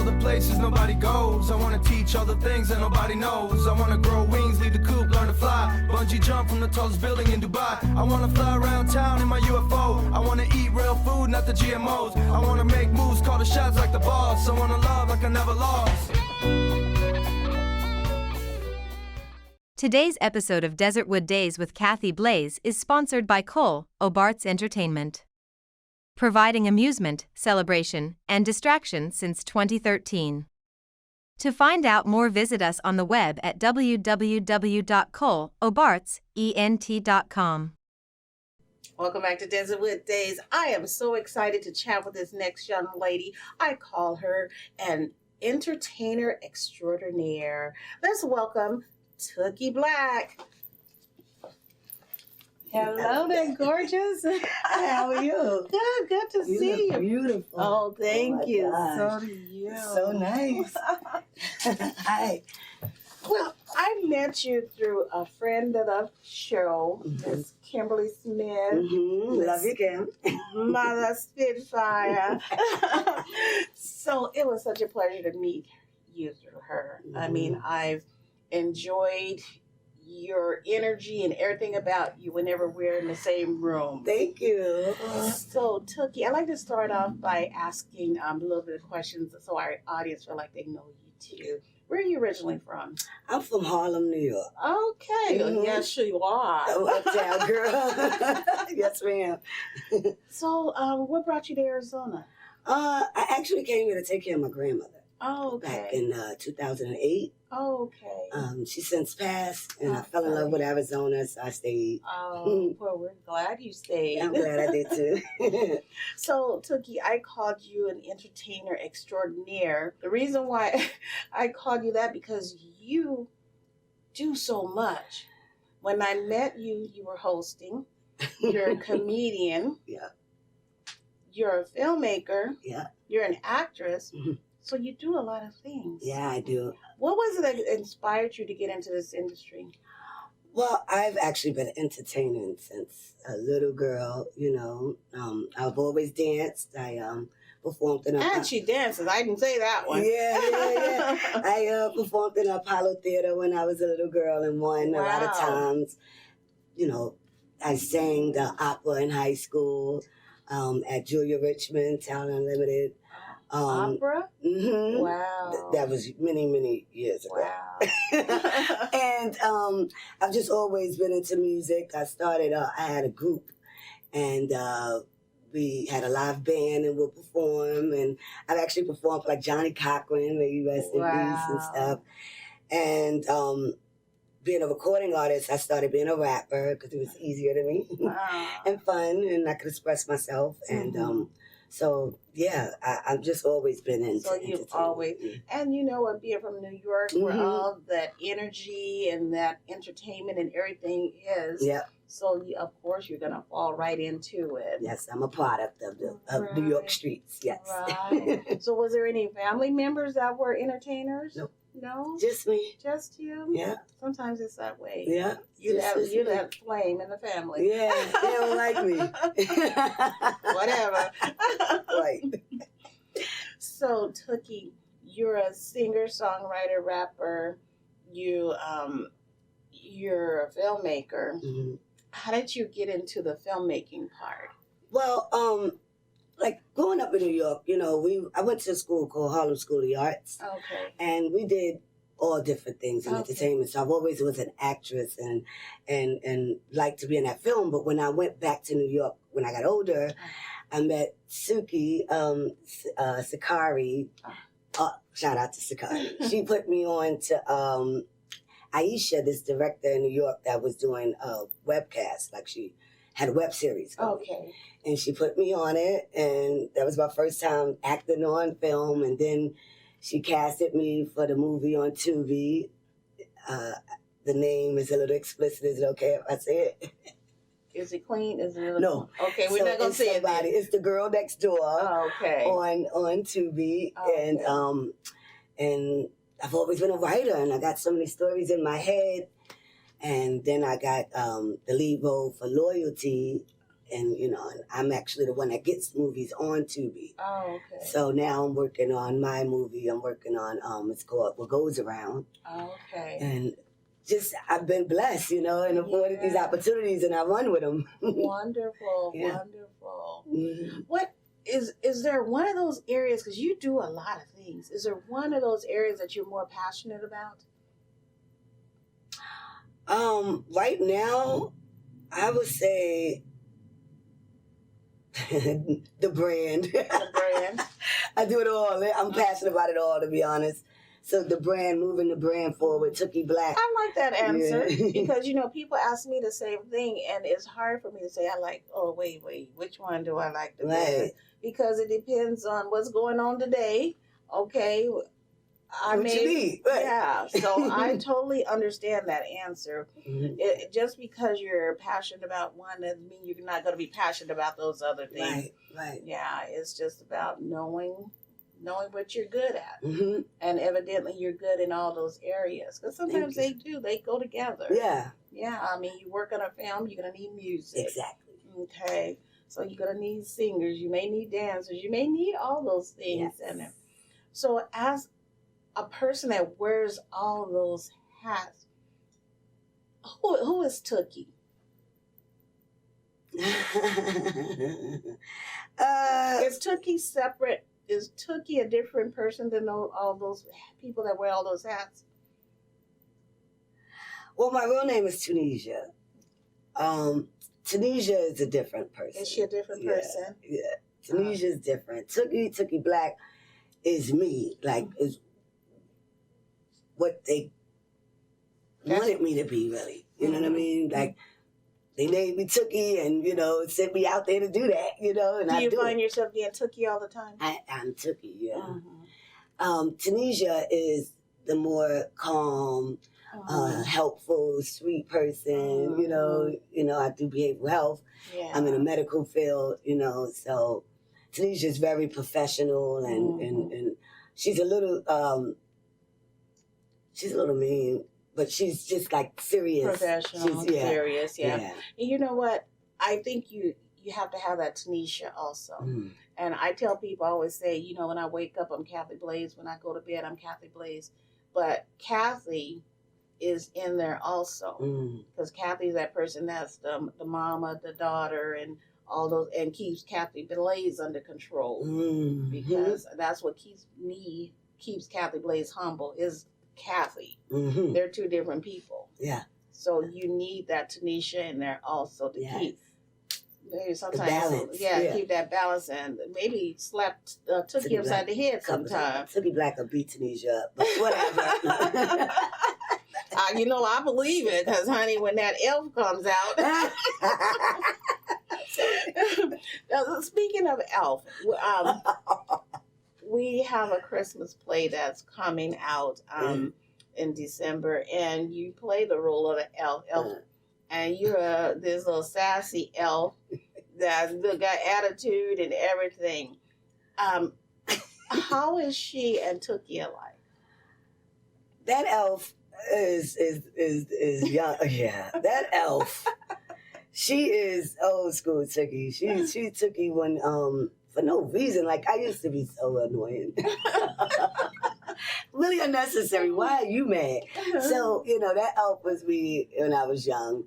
the places nobody goes. I wanna teach all the things that nobody knows. I wanna grow wings, leave the coop, learn to fly. Bungee jump from the tallest building in Dubai. I wanna fly around town in my UFO. I wanna eat real food, not the GMOs. I wanna make moves, call the shots like the boss. I wanna love like I never lost. Today's episode of Desertwood Days with Tookie Blaque is sponsored by Cole Obarts Entertainment, providing amusement, celebration, and distraction since 2013. To find out more, visit us on the web at www.coleobartsent.com. Welcome back to Desertwood Days. I am so excited to chat with this next young lady. I call her an entertainer extraordinaire. Let's welcome Tookie Blaque. Hello there, gorgeous. How are you? Good to see you. Beautiful. Oh, thank you. gosh. So do you. So nice. Hi. Well, I met you through a friend of the show, Miss Kimberly Smith. Love you, Kim. Mother Spitfire. So it was such a pleasure to meet you through her. I mean, I've enjoyed your energy and everything about you whenever we're in the same room. Thank you. So, Tookie, I'd like to start off by asking a little bit of questions so our audience feel like they know you too. Where are you originally from? I'm from Harlem, New York. Okay. Yes, you are. Oh, uptown girl. Yes, ma'am. So, what brought you to Arizona? I actually came here to take care of my grandmother Oh, back okay. in 2008. Oh, okay. She since passed, and I fell in love with Arizona, so I stayed. Oh, well, we're glad you stayed. I'm glad I did too. So, Tookie, I called you an entertainer extraordinaire. The reason why I called you that because you do so much. When I met you, you were hosting. You're a comedian. Yeah. You're a filmmaker. Yeah. You're an actress. Mhm. So you do a lot of things. Yeah, I do. What was it that inspired you to get into this industry? Well, I've actually been entertaining since a little girl, you know. I've always danced. I performed in a... And she dances. I didn't say that one. Yeah. I performed in Apollo Theater when I was a little girl and won a lot of Wow. times. You know, I sang the opera in high school at Julia Richmond, Town Unlimited. Opera? Mm-hmm. Wow. That was many, many years ago. Wow. And I've just always been into music. I had a group, and we had a live band and we'll perform. And I've actually performed for like Johnny Cochran, may he rest in peace and stuff. And being a recording artist, I started being a rapper because it was easier to me and fun, and I could express myself. And so, yeah, I've just always been into So you've entertainment. always, and you know what, being from New York, where all that energy and that entertainment and everything is. Yeah. So, of course, you're going to fall right into it. Yes, I'm a product of New York streets, yes. Right. So was there any family members that were entertainers? Nope. No? Just me. Just you? Yeah. Sometimes it's that way. Yeah. You're Just me. that flame in the family. Yeah, they don't like me. Whatever. Right. So, Tookie, you're a singer, songwriter, rapper. You're a filmmaker. Mm-hmm. How did you get into the filmmaking part? Well, like growing up in New York, you know, I went to a school called Harlem School of the Arts, Okay. and we did all different things in Okay. entertainment. So I've always was an actress and liked to be in that film. But when I went back to New York when I got older, I met Suki Sakari. Shout out to Sakari. She put me on to Aisha, this director in New York that was doing a webcast, like she had a web series going. Okay. And she put me on it, and that was my first time acting on film. And then she casted me for the movie on Tubi. The name is a little explicit. Is it okay if I say it? Is it clean? Is it No. Okay, we're not gonna it's say it. somebody. It's The Girl Next Door Oh, okay. on Tubi, Okay. and I've always been a writer, and I got so many stories in my head. And then I got the lead role for Loyalty And, you know, and I'm actually the one that gets movies on Tubi. Oh, okay. So now I'm working on my movie. I'm working on, it's called What Goes Around. Oh, okay. And just, I've been blessed, you know, and afforded these opportunities, and I run with them. Wonderful, Yeah. wonderful. Mm-hmm. What is there one of those areas, because you do a lot of things, is there one of those areas that you're more passionate about? Right now, I would say the brand. The brand. I do it all. I'm passionate about it all, to be honest. So the brand, moving the brand forward, Tookie Blaque. I like that answer Yeah. because, you know, people ask me the same thing, and it's hard for me to say, wait, which one do I like the best? Right. Because it depends on what's going on today. Okay. What you need. Right. Yeah. So I totally understand that answer. Mhm. Just because you're passionate about one doesn't mean you're not going to be passionate about those other things. Right. Yeah. It's just about knowing what you're good at. Mm-hmm. And evidently you're good in all those areas. Because sometimes they go together. Yeah. Yeah, I mean, you work on a film, you're going to need music. Exactly. Okay. So you're going to need singers. You may need dancers. You may need all those things. Yes. And so as a person that wears all those hats, who is Tookie? Is Tookie separate? Is Tookie a different person than all those people that wear all those hats? Well, my real name is Tunisia. Tunisia is a different person. Is she a different person? Yeah. Tunisia is different. Tookie Blaque is me. Like, is what they wanted me to be, really. You know what I mean? Like, they named me Tookie and, you know, sent me out there to do that, you know, and Do I you do find it. yourself being Tookie all the time? I'm Tookie, yeah. Mm-hmm. Tunisia is the more calm, helpful, sweet person. You know, I do behavioral health. Yeah. I'm in a medical field, you know, so Tunisia is very professional and she's a little mean, but she's just like serious. Professional, She's, serious, yeah. yeah. And you know what? I think you have to have that Tanisha also. Mm. And I tell people, I always say, you know, when I wake up, I'm Kathy Blaze. When I go to bed, I'm Kathy Blaze. But Kathy is in there also. Because Kathy's that person that's the mama, the daughter, and all those, and keeps Kathy Blaze under control. Because that's what keeps Kathy Blaze humble, is Kathy. They're two different people. Yeah. So you need that Tanisha in there also to keep. Maybe sometimes, the balance. Keep that balance, and maybe slap Tookie upside the head sometimes. Tookie Blaque will beat Tunisia up, but whatever. You know, I believe it, because, honey, when that elf comes out. Now, speaking of elf, we have a Christmas play that's coming out in December, and you play the role of the elf. And you're this little sassy elf that's got attitude and everything. How is she and Tookie alike? That elf is young. Yeah, that elf. She is old school Tookie. She Tookie when for no reason. Like, I used to be so annoying. Really unnecessary. Why are you mad? So, you know, that elf was me when I was young.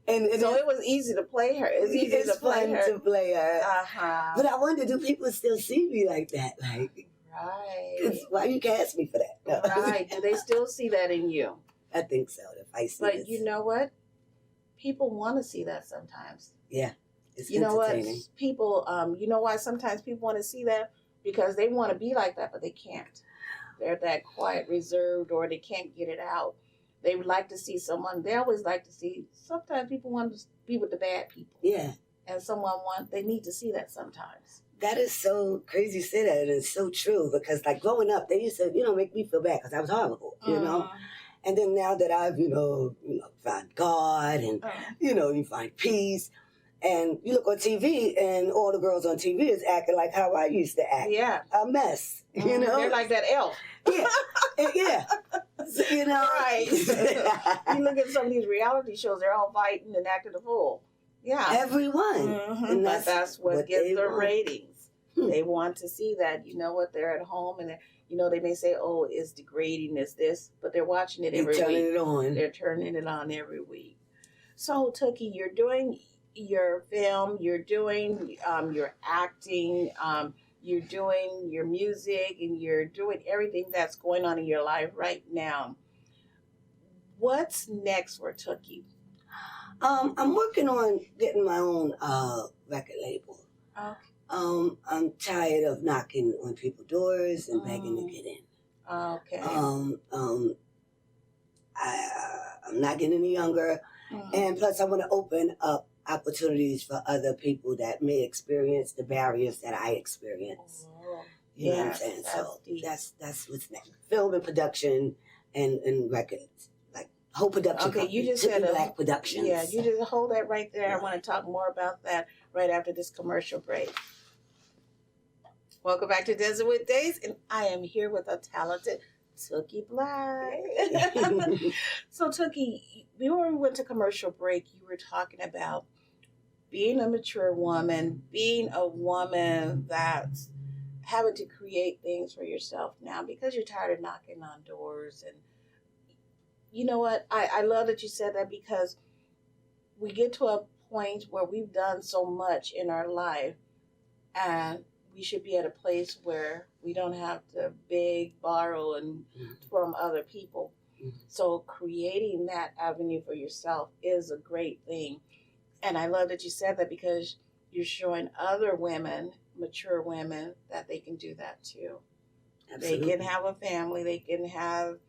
And so it was easy to play her. It's fun to play her. Uh-huh. But I wonder, do people still see me like that? Like, right. Why you cast me for that? No. Right. Do they still see that in you? I think so. If I see But this. you know what? People want to see that sometimes. Yeah. It's you know what? entertaining. People, you know why sometimes people want to see that? Because they want to be like that, but they can't. They're that quiet, reserved, or they can't get it out. They would like to see someone. They always like to see. Sometimes people want to be with the bad people. Yeah. And they need to see that sometimes. That is so crazy to say that, and it's so true, because like growing up, they used to, you know, make me feel bad because I was horrible, you know? And then now that I've, you know, found God and, you know, you find peace, and you look on TV and all the girls on TV is acting like how I used to act. Yeah. A mess, you know? They're like that elf. Yeah. Yeah. So, you know? Right. You look at some of these reality shows, they're all fighting and acting a fool. Yeah. Everyone. And But that's what gets they the want. ratings. They want to see that, you know what, they're at home and, they may say, oh, it's degrading, it's this, but they're watching it every They're turning week. it on. They're turning it on every week. So, Tookie, you're doing your film, you're doing your acting, you're doing your music, and you're doing everything that's going on in your life right now. What's next for Tookie? I'm working on getting my own record label. Okay. I'm tired of knocking on people's doors and begging to get in. Okay. I'm not getting any younger, and plus I want to open up opportunities for other people that may experience the barriers that I experience. Oh, You know what I'm saying? So deep. that's what's next. Film and production and records. Like whole production. Okay, you company, just said Tookie Blaque Productions. Yeah, you just hold that right there. I want to talk more about that right after this commercial break. Welcome back to Desert Days, and I am here with a talented Tookie Blaque. So, Tookie, before we went to commercial break, you were talking about being a mature woman, being a woman that's having to create things for yourself now because you're tired of knocking on doors. And you know what? I love that you said that, because we get to a point where we've done so much in our life, and we should be at a place where we don't have to beg, borrow, and from other people. So creating that avenue for yourself is a great thing. And I love that you said that, because you're showing other women, mature women, that they can do that too. Absolutely. They can have a family, they can have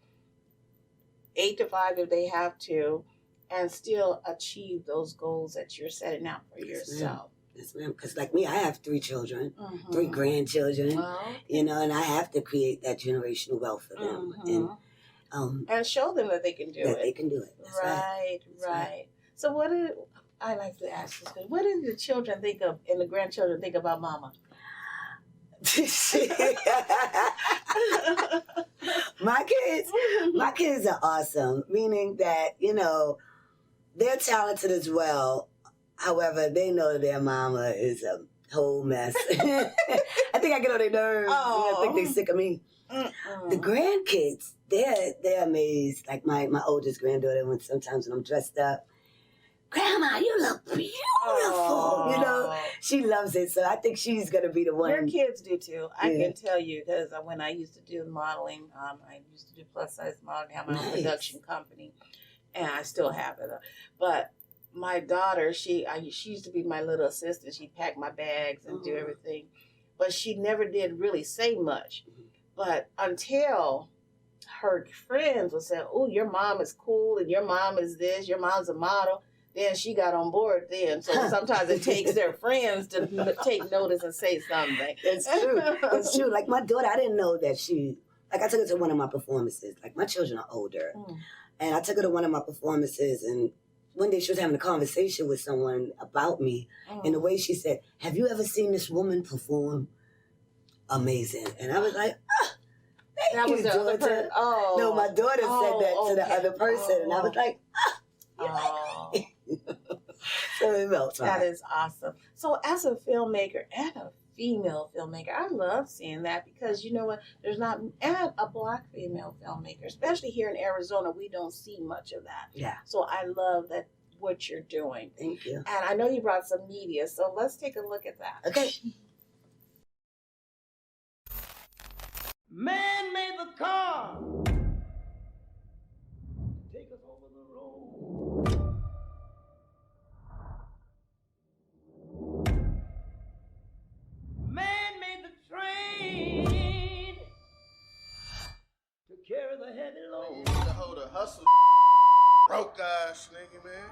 8 to 5 if they have to, and still achieve those goals that you're setting out for yourself. Yes, ma'am. Because like me, I have 3 children, 3 grandchildren, and I have to create that generational wealth for them. And show them that they can do it. They can do it. That's right. Right. So what did, I like to ask this, what did the children think of, and the grandchildren think about mama? My kids are awesome, meaning that, they're talented as well. However, they know their mama is a whole mess. I think I get on their nerves. I think they're sick of me. The grandkids, they're amazed. Like my oldest granddaughter, sometimes when I'm dressed up, Grandma, you look beautiful. She loves it. So I think she's going to be the one. Your kids do too. I can tell you, because when I used to do modeling, I used to do plus size modeling, have my own production company, and I still have it. But my daughter, she used to be my little assistant. She'd pack my bags and do everything. But she never did really say much. But until her friends would say, oh, your mom is cool, and your mom is this, your mom's a model, then she got on board then. So sometimes it takes their friends to take notice and say something. That's true. That's true. Like my daughter, I didn't know that I took her to one of my performances. Like my children are older. And I took her to one of my performances, and one day she was having a conversation with someone about me. And the way she said, have you ever seen this woman perform? Amazing. And I was like, that was the other person. No, my daughter said that to the other person. And I was like, So it melts. That is awesome. So as a filmmaker and a female filmmaker, I love seeing that, because you know what? There's not a Black female filmmaker, especially here in Arizona. We don't see much of that. Yeah. So I love that what you're doing. Thank you. And I know you brought some media, so let's take a look at that. Okay. Man made the car. Take us over the road. Man made the train to carry the heavy load. To hold a hustle, broke ass nigga, man.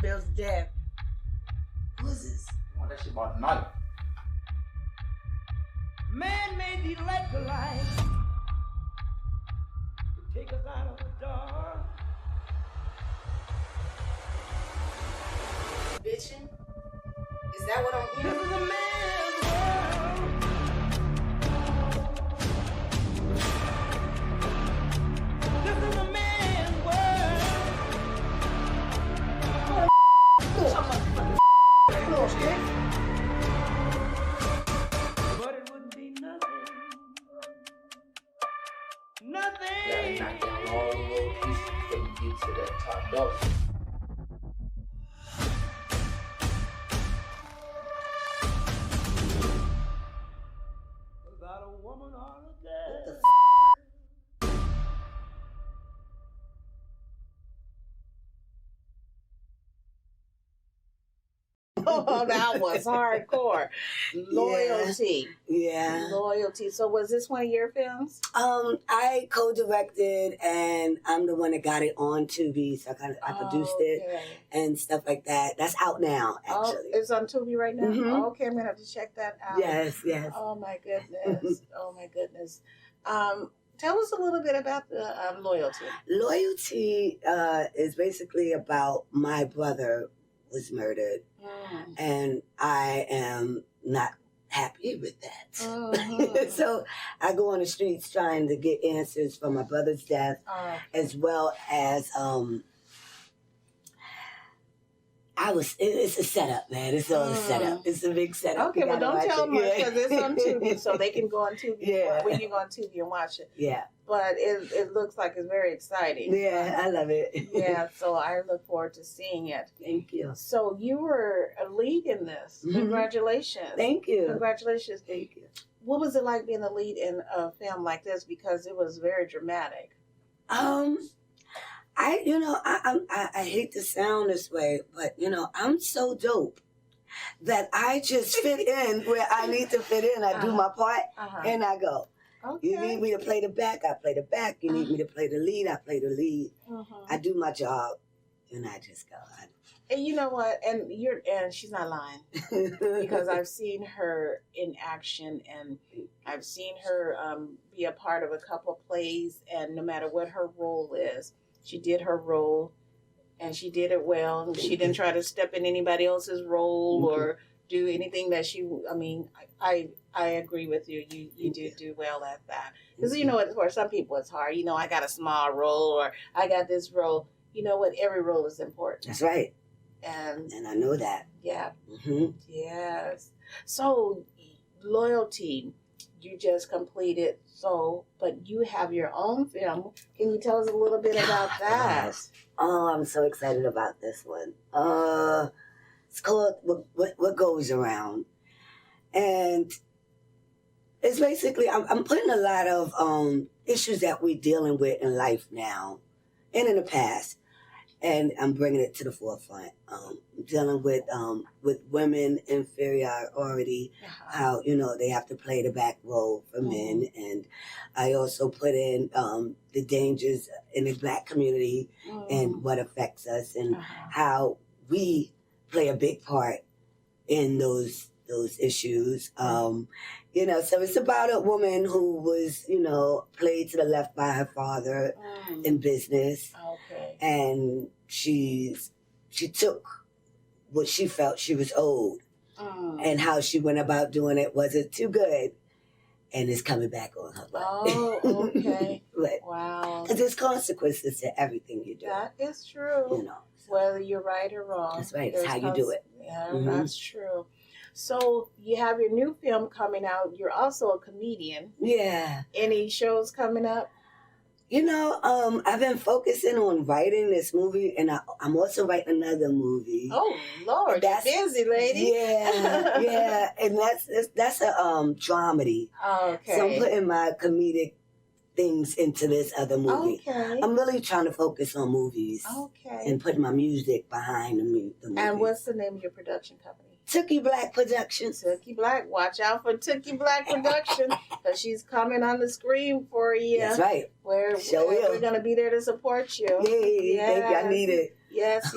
Bill's dead. Who's this? Oh, that shit about night. Man made the electric light to take us out of the dark. Bitchin'? Is that what I'm This hearing? is a man's world. This is a man's world. thing. You gotta knock down all the little pieces before you get to that top dog. Without a woman on a day. Oh, that was hardcore. Loyalty. Yeah. Loyalty. So was this one of your films? I co-directed, and I'm the one that got it on Tubi, so I produced it Okay. and stuff like that. That's out now, Oh, actually. it's on Tubi right now? Mhm. Okay, I'm going to have to check that out. Yes. Oh, my goodness. Oh, my goodness. Tell us a little bit about the Loyalty. Loyalty is basically about my brother was murdered, and I am not happy with that. Mhm. So I go on the streets trying to get answers for my brother's death, as well as it's a setup, man. It's all a setup. It's a big setup. Okay, You well, gotta don't watch tell it. much Yeah. because it's on Tubi, so they can go on Tubi Yeah. when you go on Tubi and watch it. Yeah. But it looks like it's very exciting. Yeah, I love it. Yeah, so I look forward to seeing it. Thank you. So you were a lead in this. Mhm. Congratulations. Thank you. Congratulations. Thank you. What was it like being a lead in a film like this? Because it was very dramatic. I hate to sound this way, but I'm so dope that I just fit in where I need to fit in. I do my part and I go. Okay. You need me to play the back, I play the back. You need me to play the lead, I play the lead. I do my job and I just go. And you know what? And she's not lying because I've seen her in action and I've seen her be a part of a couple of plays, and no matter what her role is, she did her role and she did it well. She didn't try to step in anybody else's role or do anything that I agree with you. You did do well at that. Because for some people it's hard. I got a small role or I got this role. You know what? Every role is important. That's right. And I know that. yeah. Mm-hmm. Yes. So Loyalty, you just completed. But you have your own film. Can you tell us a little bit about that? Oh, I'm so excited about this one. It's called What Goes Around. And it's basically, I'm putting a lot of issues that we're dealing with in life now and in the past. And I'm bringing it to the forefront. Dealing with women inferiority, how they have to play the back role for men, and I also put in the dangers in the Black community and what affects us, and how we play a big part in those issues. So it's about a woman who was played to the left by her father in business. Okay. And she took what she felt she was owed, and how she went about doing it wasn't too good, and it's coming back on her butt. Oh, okay. But, wow. because there's consequences to everything you do. That is true. So Whether you're right or wrong. that's right. It's how you do it. Yeah, that's true. So you have your new film coming out. You're also a comedian. Yeah. Any shows coming up? I've been focusing on writing this movie, and I'm also writing another movie. Oh Lord, you're busy, lady. Yeah, and that's a dramedy. Okay. So I'm putting my comedic things into this other movie. Okay. I'm really trying to focus on movies. Okay. And put my music behind the movie. And what's the name of your production company? Tookie Blaque Productions. Tookie Blaque. Watch out for Tookie Blaque Productions, because she's coming on the screen for you. That's right. We're going to be there to support you. Yay, thank you. I need it. Yes.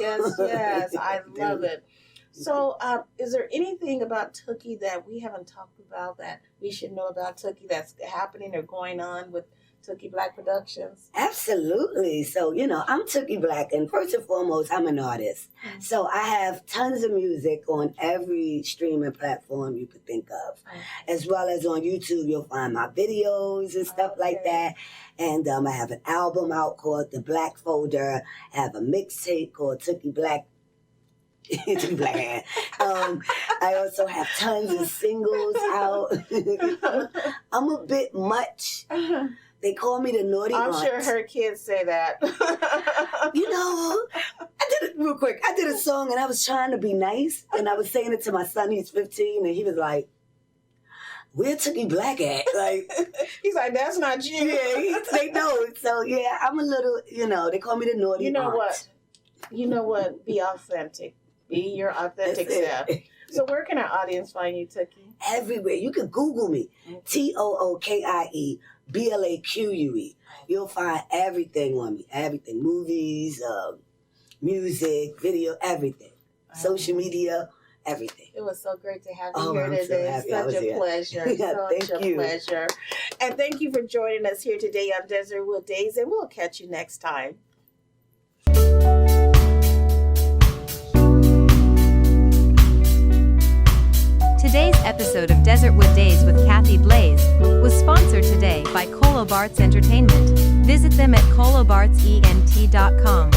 I love it. So, is there anything about Tookie that we haven't talked about that we should know about Tookie that's happening or going on with Tookie Blaque Productions? Absolutely. So, I'm Tookie Blaque, and first and foremost, I'm an artist. So I have tons of music on every streaming platform you could think of. As well as on YouTube, you'll find my videos and stuff like that. And I have an album out called The Black Folder. I have a mixtape called Tookie Blaque. Tookie Blaque. I also have tons of singles out. I'm a bit much. They call me the naughty I'm aunt. sure her kids say that. You know, I did it real quick. I did a song and I was trying to be nice, and I was saying it to my son. He's 15, and he was like, "Where Tookie Blaque at?" Like, He's like, "That's not you." yeah, they know. So yeah, I'm a little, they call me the naughty You know aunt. what? You know what? Be authentic. Be your authentic That's it. self. So where can our audience find you, Tookie? Everywhere. You can Google me. TOOKIEBLAQUE. You'll find everything on me. Everything. Movies, music, video, everything. Social media, everything. It was so great to have you Oh, here I'm so today. happy I Such was a here. pleasure. Yeah, Such thank a you. pleasure. And thank you for joining us here today on Desertwood Days, and we'll catch you next time. Today's episode of Desertwood Days with Kathy Blaze was sponsored today by Cole Obarts Entertainment. Visit them at coleobartsent.com.